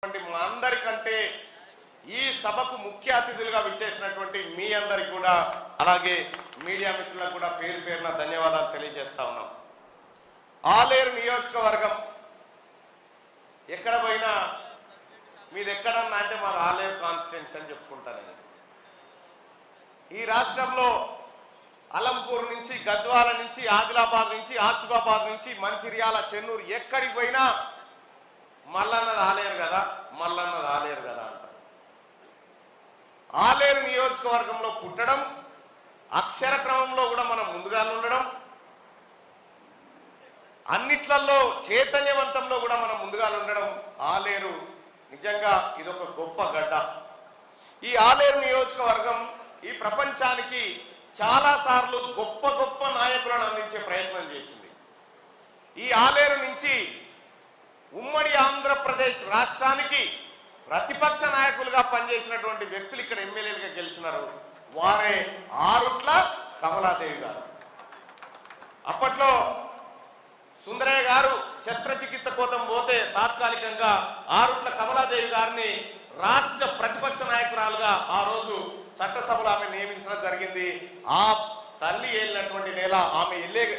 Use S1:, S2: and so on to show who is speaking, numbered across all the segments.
S1: మా అందరికంటే ఈ సభకు ముఖ్య అతిథులుగా విచ్చేసినటువంటి మీ అందరికి కూడా అలాగే మీడియా మిత్రులకు కూడా పేరు పేరున ధన్యవాదాలు తెలియజేస్తా ఉన్నాం. ఆలేరు నియోజకవర్గం ఎక్కడ పోయినా మీది ఎక్కడన్నా అంటే మాది ఆలేరు కాన్స్టిట్యున్సీ అని చెప్పుకుంటాను. ఈ రాష్ట్రంలో అలంపూర్ నుంచి గద్వాల నుంచి ఆదిలాబాద్ నుంచి ఆసిఫాబాద్ నుంచి మంచిర్యాల చెన్నూరు ఎక్కడికి పోయినా మల్లన్నది ఆలేరు కదా మల్లన్నది ఆలేరు కదా అంటారు. ఆలేరు నియోజకవర్గంలో పుట్టడం, అక్షర క్రమంలో కూడా మనం ముందుగా ఉండడం, అన్నిట్లలో చైతన్యవంతంలో కూడా మనం ముందుగా ఉండడం, ఆలేరు నిజంగా ఇదొక గొప్ప గడ్డ. ఈ ఆలేరు నియోజకవర్గం ఈ ప్రపంచానికి చాలా సార్లు గొప్ప గొప్ప నాయకులను అందించే ప్రయత్నం చేసింది. ఈ ఆలేరు నుంచి ఉమ్మడి ఆంధ్రప్రదేశ్ రాష్ట్రానికి ప్రతిపక్ష నాయకులుగా పనిచేసినటువంటి వ్యక్తులు ఇక్కడ ఎమ్మెల్యేలుగా గెలిచినారు. వారే ఆరుట్ల కమలాదేవి గారు. అప్పట్లో సుందరయ్య గారు శస్త్రచికిత్స కోసం పోతే తాత్కాలికంగా ఆరుట్ల కమలాదేవి గారిని రాష్ట్ర ప్రతిపక్ష నాయకురాలుగా ఆ రోజు చట్టసభలో ఆమె నియమించడం జరిగింది. ఆ తల్లి ఏలినటువంటి నేల ఆమె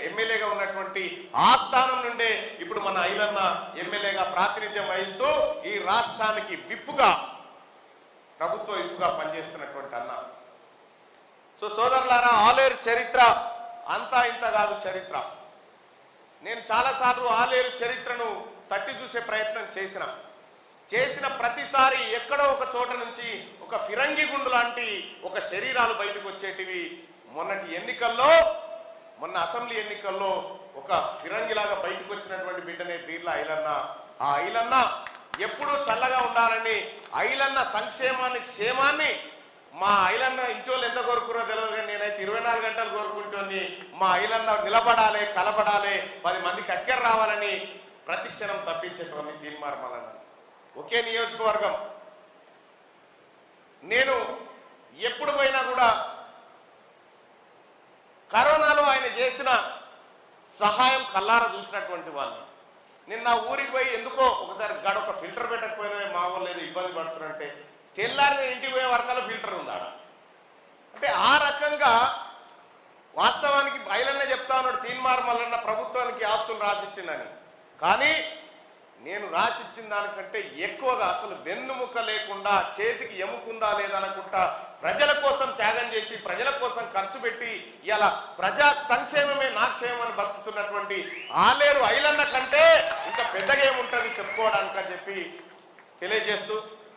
S1: ఎమ్మెల్యేగా ఉన్నటువంటి ఆ స్థానం నుండే ఇప్పుడు మన ఐలన్న ఎమ్మెల్యేగా ప్రాతినిధ్యం వహిస్తూ ఈ రాష్ట్రానికి విప్పుగా ప్రభుత్వ విప్పుగా పనిచేస్తున్నటువంటి అన్న. సో సోదరులారా, ఆలేరు చరిత్ర అంతా ఇంత కాదు. చరిత్ర నేను చాలాసార్లు ఆలేరు చరిత్రను తట్టి చూసే ప్రయత్నం చేసిన ప్రతిసారి ఎక్కడో ఒక చోట నుంచి ఒక ఫిరంగి గుండు లాంటి ఒక శరీరాలు బయటకు వచ్చేటివి. మొన్న అసెంబ్లీ ఎన్నికల్లో ఒక ఫిరంగిలాగా బయటకు వచ్చినటువంటి బిడ్డనే బీర్ల ఐలన్న. ఆ ఐలన్న ఎప్పుడూ చల్లగా ఉండాలని, ఐలన్న సంక్షేమాన్ని క్షేమాన్ని మా ఐలన్న ఇంటోళ్ళు ఎంత కోరుకున్నారో తెలియదు కానీ నేనైతే 24 గంటలు కోరుకుంటోని మా ఐలన్న నిలబడాలి, కలబడాలి, 10 మందికి అక్కర రావాలని ప్రతి క్షణం తప్పించేటువంటి తీర్మార్మలన్న. ఒకే నియోజకవర్గం. నేను ఎప్పుడు పోయినా కూడా కరోనాలో ఆయన చేసిన సహాయం కల్లారా చూసినటువంటి వాళ్ళని. నిన్న ఊరికి పోయి ఎందుకో ఒకసారి గడొక ఫిల్టర్ పెట్టకపోయినా మా వాళ్ళు ఏదో ఇబ్బంది పడుతున్నారంటే తెల్లారి నేను ఇంటికి పోయే వరకల్లో ఫిల్టర్ ఉందాడ. అంటే ఆ రకంగా వాస్తవానికి బయలన్నే చెప్తా ఉన్నాడు తీన్మార్ మల్లన్న ప్రభుత్వానికి ఆస్తులు రాసిచ్చిందని. కానీ నేను రాసిచ్చిన దానికంటే ఎక్కువగా అసలు వెన్నుముక లేకుండా చేతికి ఎముకుందా లేదనుకుంటా ప్రజల కోసం త్యాగం చేసి ప్రజల కోసం ఖర్చు పెట్టి ఇలా ప్రజా సంక్షేమమే నా క్షేమం అని బతుకుతున్నటువంటి ఆలేరు ఐలన్న కంటే ఇంకా పెద్దగా ఏముంటుంది చెప్పుకోవడానికి అని చెప్పి తెలియజేస్తూ